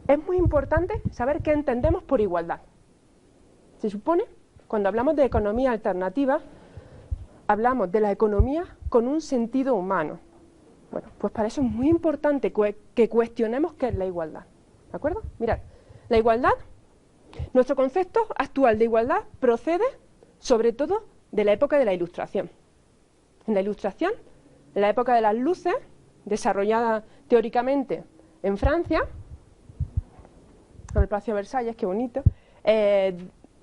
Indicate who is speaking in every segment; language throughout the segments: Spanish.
Speaker 1: es muy importante saber qué entendemos por igualdad. Se supone, cuando hablamos de economía alternativa, hablamos de la economía con un sentido humano. Bueno, pues para eso es muy importante que cuestionemos qué es la igualdad. ¿De acuerdo? Mirad, la igualdad, nuestro concepto actual de igualdad procede sobre todo de la época de la Ilustración. En la Ilustración, en la época de las luces, desarrollada teóricamente en Francia, en el Palacio de Versalles, qué bonito,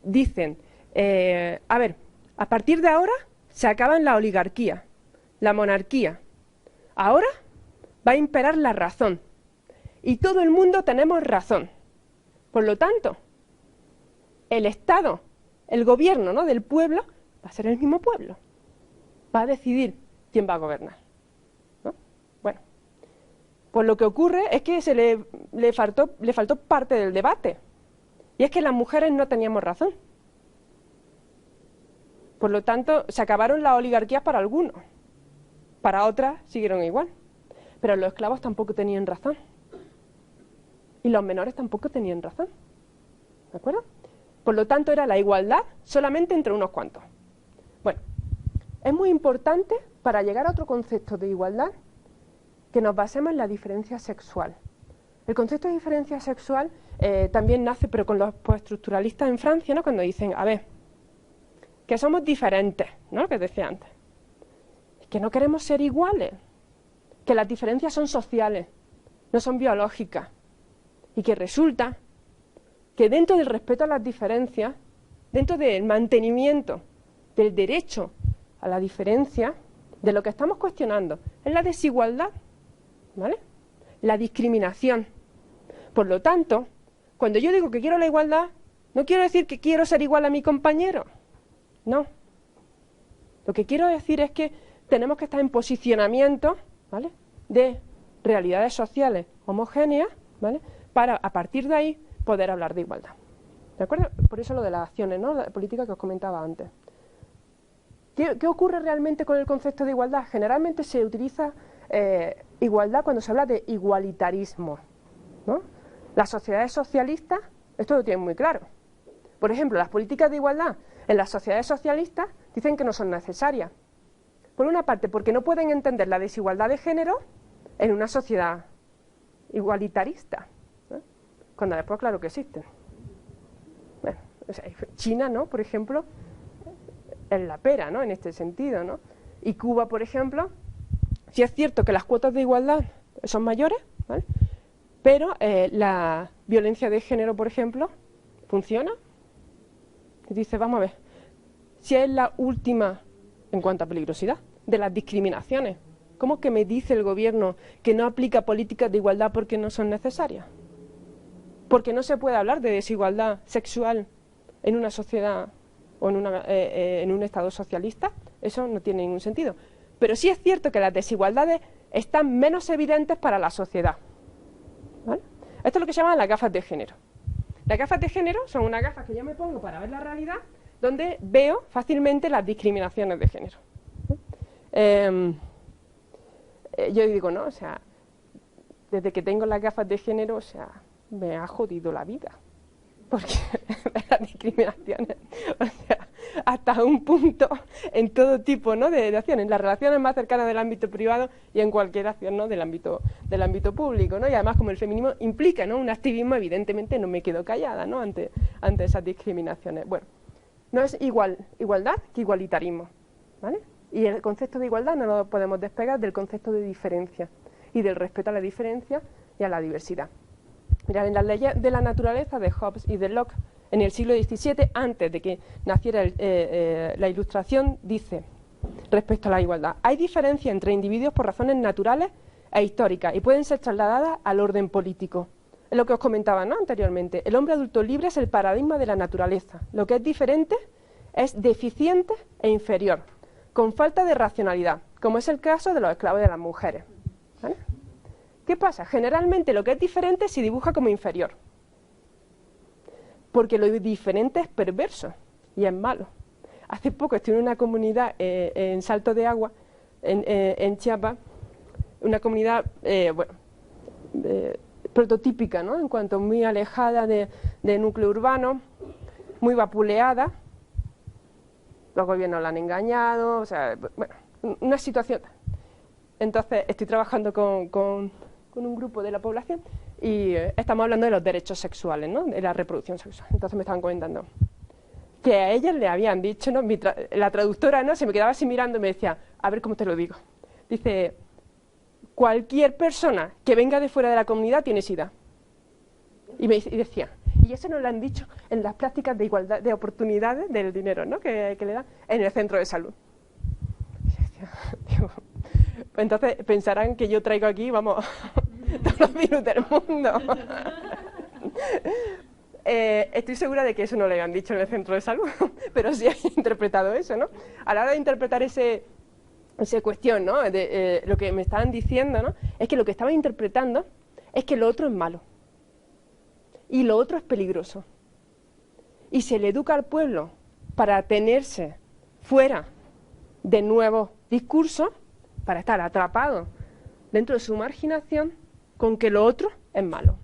Speaker 1: dicen, a ver, a partir de ahora se acaban la oligarquía, la monarquía. Ahora va a imperar la razón. Y todo el mundo tenemos razón. Por lo tanto, el Estado, el gobierno, ¿no?, del pueblo, va a ser el mismo pueblo. Va a decidir quién va a gobernar, ¿no? Bueno, pues lo que ocurre es que le faltó parte del debate. Y es que las mujeres no teníamos razón. Por lo tanto, se acabaron las oligarquías para algunos. Para otras siguieron igual. Pero los esclavos tampoco tenían razón. Y los menores tampoco tenían razón. ¿De acuerdo? Por lo tanto, era la igualdad solamente entre unos cuantos. Bueno, es muy importante para llegar a otro concepto de igualdad que nos basemos en la diferencia sexual. El concepto de diferencia sexual también nace, pero con los postestructuralistas en Francia, ¿no?, cuando dicen, a ver, que somos diferentes, ¿no?, lo que decía antes, que no queremos ser iguales, que las diferencias son sociales, no son biológicas, y que resulta que dentro del respeto a las diferencias, dentro del mantenimiento del derecho a la diferencia, de lo que estamos cuestionando es la desigualdad, ¿vale?, la discriminación. Por lo tanto, cuando yo digo que quiero la igualdad, no quiero decir que quiero ser igual a mi compañero, no. Lo que quiero decir es que tenemos que estar en posicionamiento, ¿vale?, de realidades sociales homogéneas, ¿vale?, para, a partir de ahí, poder hablar de igualdad. ¿De acuerdo? Por eso lo de las acciones, ¿no?, la política que os comentaba antes. ¿Qué ocurre realmente con el concepto de igualdad? Generalmente se utiliza igualdad cuando se habla de igualitarismo, ¿no? Las sociedades socialistas esto lo tienen muy claro. Por ejemplo, las políticas de igualdad en las sociedades socialistas dicen que no son necesarias. Por una parte, porque no pueden entender la desigualdad de género en una sociedad igualitarista, ¿no?, cuando después claro que existen. Bueno, o sea, China, ¿no?, por ejemplo, es la pera, ¿no?, en este sentido, ¿no? Y Cuba, por ejemplo, sí es cierto que las cuotas de igualdad son mayores, ¿vale?, pero la violencia de género, por ejemplo, funciona. Y dice, vamos a ver, si es la última en cuanto a peligrosidad de las discriminaciones, ¿cómo que me dice el gobierno que no aplica políticas de igualdad porque no son necesarias? Porque no se puede hablar de desigualdad sexual en una sociedad o en un Estado socialista. Eso no tiene ningún sentido. Pero sí es cierto que las desigualdades están menos evidentes para la sociedad, ¿vale? Esto es lo que se llaman las gafas de género. Las gafas de género son unas gafas que yo me pongo para ver la realidad, donde veo fácilmente las discriminaciones de género. Yo digo, no, o sea, desde que tengo las gafas de género, o sea, me ha jodido la vida. Porque las discriminaciones, o sea, hasta un punto en todo tipo, ¿no?, de acciones, en las relaciones más cercanas del ámbito privado y en cualquier acción, ¿no?, del ámbito público, ¿no? Y además, como el feminismo implica, ¿no?, un activismo, evidentemente no me quedo callada, ¿no?, ante esas discriminaciones. Bueno, no es igualdad que igualitarismo, ¿vale? Y el concepto de igualdad no lo podemos despegar del concepto de diferencia y del respeto a la diferencia y a la diversidad. Mirad, en las leyes de la naturaleza de Hobbes y de Locke, en el siglo XVII, antes de que naciera la Ilustración, dice, respecto a la igualdad, hay diferencia entre individuos por razones naturales e históricas y pueden ser trasladadas al orden político. Es lo que os comentaba, ¿no?, anteriormente. El hombre adulto libre es el paradigma de la naturaleza. Lo que es diferente es deficiente e inferior, con falta de racionalidad, como es el caso de los esclavos y de las mujeres, ¿vale? ¿Qué pasa? Generalmente lo que es diferente se dibuja como inferior, porque lo diferente es perverso y es malo. Hace poco estuve en una comunidad en Salto de Agua, en Chiapas, una comunidad prototípica, ¿no? En cuanto muy alejada de núcleo urbano, muy vapuleada. Los gobiernos la han engañado, o sea, bueno, una situación. Entonces, estoy trabajando con un grupo de la población y estamos hablando de los derechos sexuales, ¿no? De la reproducción sexual. Entonces me estaban comentando que a ellas le habían dicho, ¿no? La traductora, ¿no? Se me quedaba así mirando y me decía, a ver cómo te lo digo. Dice, cualquier persona que venga de fuera de la comunidad tiene SIDA. Y decía, y eso nos lo han dicho en las prácticas de igualdad de oportunidades del dinero, ¿no? que le dan en el centro de salud. Y decía, digo, pues entonces pensarán que yo traigo aquí, vamos, todos los virus del mundo. Estoy segura de que eso no le han dicho en el centro de salud, pero sí han interpretado eso, ¿no? A la hora de interpretar esa cuestión, ¿no? Lo que me estaban diciendo, ¿no? Es que lo que estaban interpretando es que lo otro es malo y lo otro es peligroso. Y se le educa al pueblo para tenerse fuera de nuevos discursos, para estar atrapado dentro de su marginación con que lo otro es malo.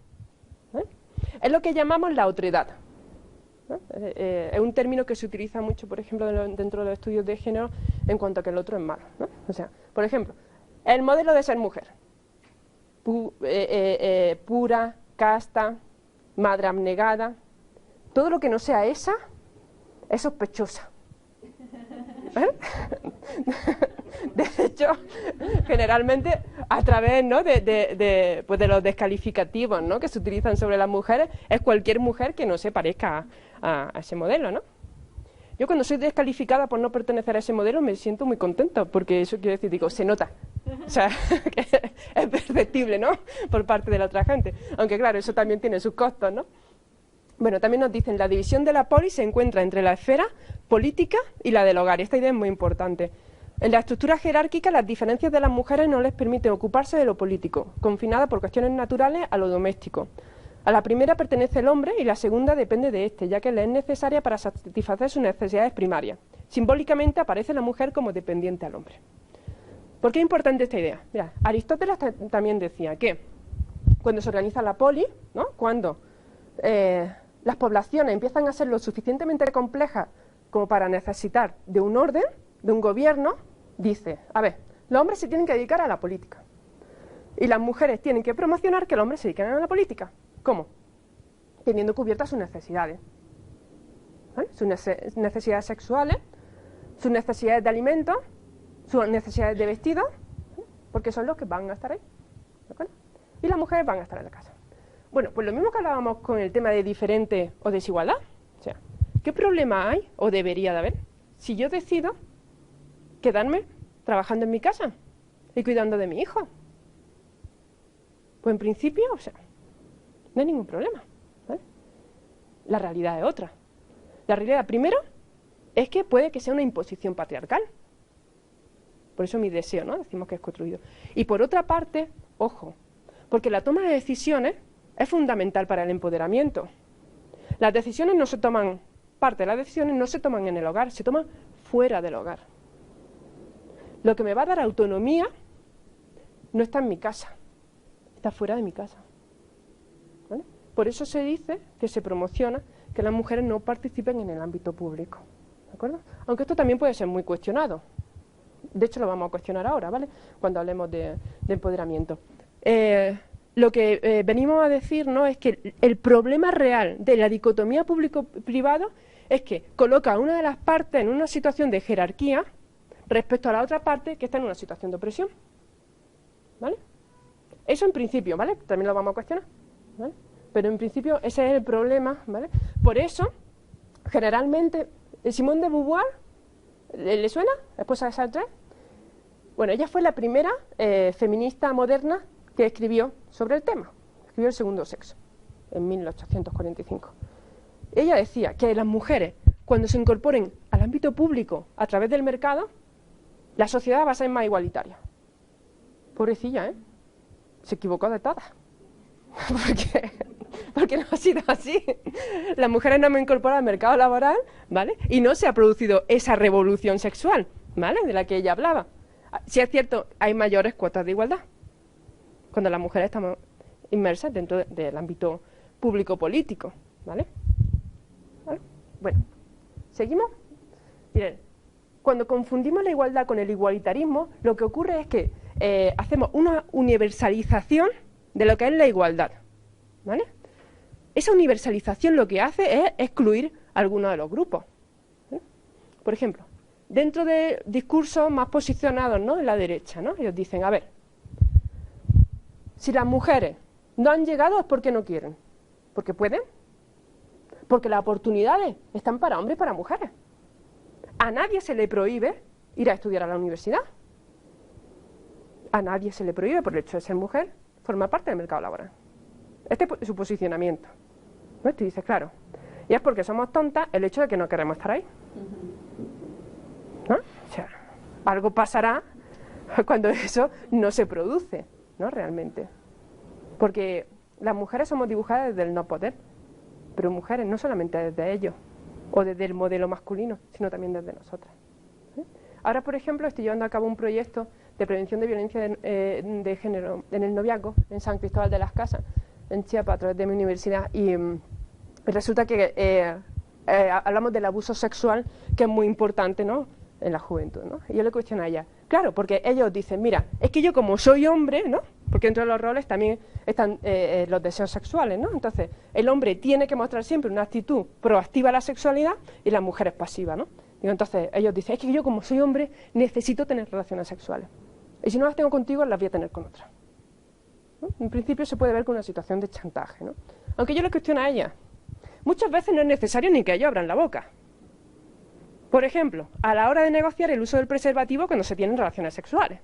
Speaker 1: Es lo que llamamos la otredad. Es un término que se utiliza mucho, por ejemplo, dentro de los estudios de género en cuanto a que el otro es malo, ¿no? O sea, por ejemplo, el modelo de ser mujer. Pura, casta, madre abnegada. Todo lo que no sea esa es sospechosa. De hecho, generalmente a través, ¿no? pues de los descalificativos, ¿no? Que se utilizan sobre las mujeres, es cualquier mujer que no se parezca a ese modelo, ¿no? Yo cuando soy descalificada por no pertenecer a ese modelo me siento muy contenta, porque eso quiere decir, digo, se nota, o sea, que es perceptible, ¿no? Por parte de la otra gente, aunque claro, eso también tiene sus costos, ¿no? Bueno, también nos dicen, la división de la polis se encuentra entre la esfera política y la del hogar. Esta idea es muy importante. En la estructura jerárquica, las diferencias de las mujeres no les permiten ocuparse de lo político, confinada por cuestiones naturales a lo doméstico. A la primera pertenece el hombre y la segunda depende de éste, ya que le es necesaria para satisfacer sus necesidades primarias. Simbólicamente aparece la mujer como dependiente al hombre. ¿Por qué es importante esta idea? Mira, Aristóteles también decía que cuando se organiza la polis, ¿no? Cuando las poblaciones empiezan a ser lo suficientemente complejas como para necesitar de un orden, de un gobierno, dice, a ver, los hombres se tienen que dedicar a la política y las mujeres tienen que promocionar que los hombres se dediquen a la política. ¿Cómo? Teniendo cubiertas sus necesidades, ¿vale? Sus necesidades sexuales, sus necesidades de alimentos, sus necesidades de vestido, ¿sí? Porque son los que van a estar ahí, ¿de acuerdo? Y las mujeres van a estar en la casa. Bueno, pues lo mismo que hablábamos con el tema de diferente o desigualdad. O sea, ¿qué problema hay o debería de haber si yo decido quedarme trabajando en mi casa y cuidando de mi hijo? Pues en principio, o sea, no hay ningún problema, ¿vale? La realidad es otra. La realidad, primero, es que puede que sea una imposición patriarcal. Por eso mi deseo, ¿no? Decimos que es construido. Y por otra parte, ojo, porque la toma de decisiones es fundamental para el empoderamiento. Las decisiones no se toman, parte de las decisiones no se toman en el hogar, se toman fuera del hogar. Lo que me va a dar autonomía no está en mi casa, está fuera de mi casa, ¿vale? Por eso se dice que se promociona que las mujeres no participen en el ámbito público, ¿de acuerdo? Aunque esto también puede ser muy cuestionado. De hecho, lo vamos a cuestionar ahora, ¿vale? Cuando hablemos de empoderamiento. Lo que venimos a decir, ¿no?, es que el problema real de la dicotomía público-privado es que coloca a una de las partes en una situación de jerarquía respecto a la otra parte que está en una situación de opresión, ¿vale? Eso en principio, ¿vale? También lo vamos a cuestionar, ¿vale? Pero en principio ese es el problema, ¿vale? Por eso, generalmente, Simone de Beauvoir, ¿le suena? Esposa de Sartre. Bueno, ella fue la primera feminista moderna que escribió sobre el tema. Escribió El segundo sexo, en 1845. Ella decía que las mujeres, cuando se incorporen al ámbito público a través del mercado, la sociedad va a ser más igualitaria. Pobrecilla, ¿eh? Se equivocó de todas. Porque no ha sido así. Las mujeres no hemos incorporado al mercado laboral, ¿vale? Y no se ha producido esa revolución sexual, ¿vale?, de la que ella hablaba. Si es cierto, hay mayores cuotas de igualdad cuando las mujeres estamos inmersas dentro del ámbito público-político, ¿vale? ¿Vale? Bueno, ¿seguimos? Miren, cuando confundimos la igualdad con el igualitarismo, lo que ocurre es que hacemos una universalización de lo que es la igualdad, ¿vale? Esa universalización lo que hace es excluir a algunos de los grupos, ¿vale? Por ejemplo, dentro de discursos más posicionados, ¿no?, en la derecha, ¿no?, ellos dicen, a ver, si las mujeres no han llegado es porque no quieren, porque pueden, porque las oportunidades están para hombres y para mujeres. A nadie se le prohíbe ir a estudiar a la universidad. A nadie se le prohíbe, por el hecho de ser mujer, formar parte del mercado laboral. Este es su posicionamiento, ¿no? Tú dices, claro, y es porque somos tontas el hecho de que no queremos estar ahí, ¿no? O sea, algo pasará cuando eso no se produce, ¿no?, realmente. Porque las mujeres somos dibujadas desde el no poder, pero mujeres no solamente desde ellos, o desde el modelo masculino, sino también desde nosotras, ¿sí? Ahora, por ejemplo, estoy llevando a cabo un proyecto de prevención de violencia de género en el noviazgo, en San Cristóbal de las Casas, en Chiapas, a través de mi universidad, y resulta que hablamos del abuso sexual, que es muy importante, ¿no?, en la juventud, ¿no? Y yo le cuestiono a ella, claro, porque ellos dicen, mira, es que yo como soy hombre, ¿no?, porque dentro de los roles también están los deseos sexuales, ¿no? Entonces, el hombre tiene que mostrar siempre una actitud proactiva a la sexualidad y la mujer es pasiva, ¿no? Digo, entonces, ellos dicen, es que yo como soy hombre necesito tener relaciones sexuales. Y si no las tengo contigo, las voy a tener con otra, ¿no? En principio se puede ver como una situación de chantaje, ¿no? Aunque yo le cuestiono a ella, muchas veces no es necesario ni que ellos abran la boca. Por ejemplo, a la hora de negociar el uso del preservativo cuando se tienen relaciones sexuales.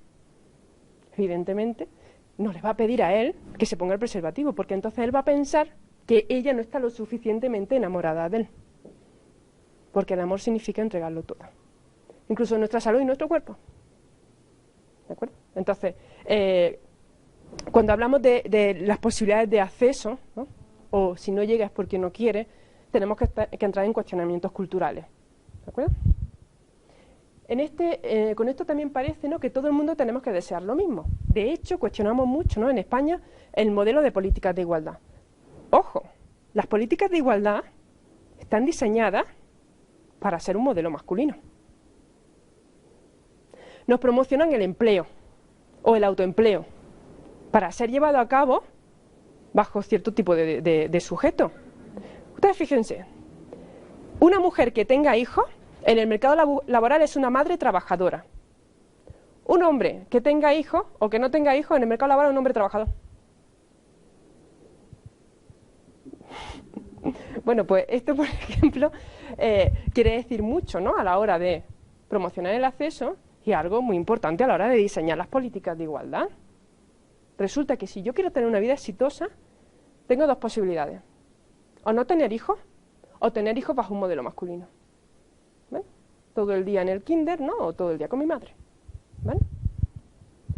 Speaker 1: Evidentemente, no le va a pedir a él que se ponga el preservativo, porque entonces él va a pensar que ella no está lo suficientemente enamorada de él. Porque el amor significa entregarlo todo. Incluso nuestra salud y nuestro cuerpo. ¿De acuerdo? Entonces, cuando hablamos de las posibilidades de acceso, ¿no?, o si no llega es porque no quiere, tenemos que entrar en cuestionamientos culturales. ¿De acuerdo? Con esto también parece, ¿no?, que todo el mundo tenemos que desear lo mismo. De hecho, cuestionamos mucho, ¿no?, en España el modelo de políticas de igualdad. Ojo, las políticas de igualdad están diseñadas para ser un modelo masculino. Nos promocionan el empleo o el autoempleo para ser llevado a cabo bajo cierto tipo de sujeto. Ustedes fíjense, una mujer que tenga hijos en el mercado laboral es una madre trabajadora. Un hombre que tenga hijos o que no tenga hijos en el mercado laboral es un hombre trabajador. Bueno, pues esto, por ejemplo, quiere decir mucho, ¿no?, a la hora de promocionar el acceso y algo muy importante a la hora de diseñar las políticas de igualdad. Resulta que si yo quiero tener una vida exitosa, tengo dos posibilidades. O no tener hijos, o tener hijos bajo un modelo masculino. ¿Vale? Todo el día en el kinder, ¿no?, o todo el día con mi madre. ¿Vale?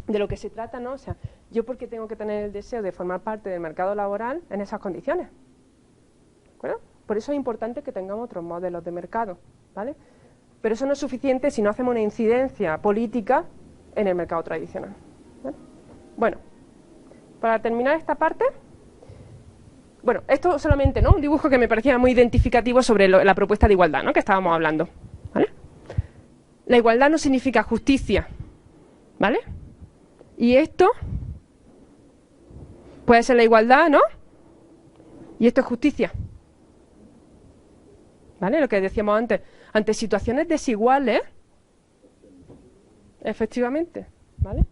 Speaker 1: De lo que se trata, ¿no? O sea, yo porque tengo que tener el deseo de formar parte del mercado laboral en esas condiciones. ¿De acuerdo? Por eso es importante que tengamos otros modelos de mercado, ¿vale? Pero eso no es suficiente si no hacemos una incidencia política en el mercado tradicional, ¿vale? Bueno, para terminar esta parte, bueno, esto solamente, ¿no?, un dibujo que me parecía muy identificativo sobre la propuesta de igualdad, ¿no?, que estábamos hablando, ¿vale? La igualdad no significa justicia, ¿vale? Y esto puede ser la igualdad, ¿no? Y esto es justicia, ¿vale? Lo que decíamos antes, ante situaciones desiguales, efectivamente, ¿vale?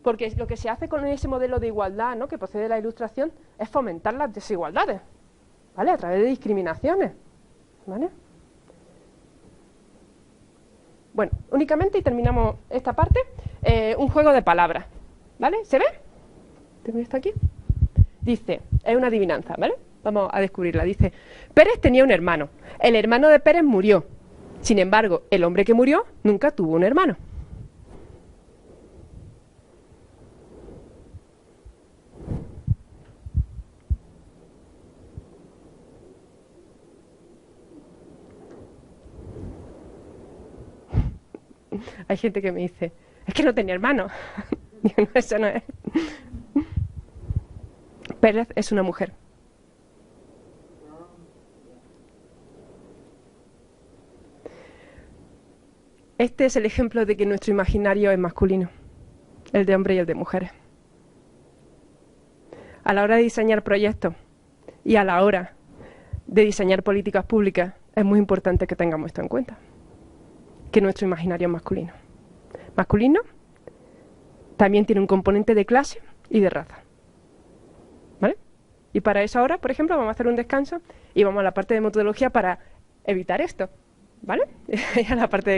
Speaker 1: Porque lo que se hace con ese modelo de igualdad, ¿no?, que procede de la Ilustración, es fomentar las desigualdades, ¿vale?, a través de discriminaciones, ¿vale? Bueno, únicamente, y terminamos esta parte, un juego de palabras, ¿vale? ¿Se ve? ¿Tengo esto aquí? Dice, es una adivinanza, ¿vale? Vamos a descubrirla. Dice, Pérez tenía un hermano. El hermano de Pérez murió. Sin embargo, el hombre que murió nunca tuvo un hermano. Hay gente que me dice, es que no tenía hermano. Digo, no, eso no es. Pérez es una mujer. Este es el ejemplo de que nuestro imaginario es masculino, el de hombres y el de mujeres. A la hora de diseñar proyectos y a la hora de diseñar políticas públicas, es muy importante que tengamos esto en cuenta, que nuestro imaginario es masculino. Masculino también tiene un componente de clase y de raza. ¿Vale? Y para eso ahora, por ejemplo, vamos a hacer un descanso y vamos a la parte de metodología para evitar esto. ¿Vale? A la parte de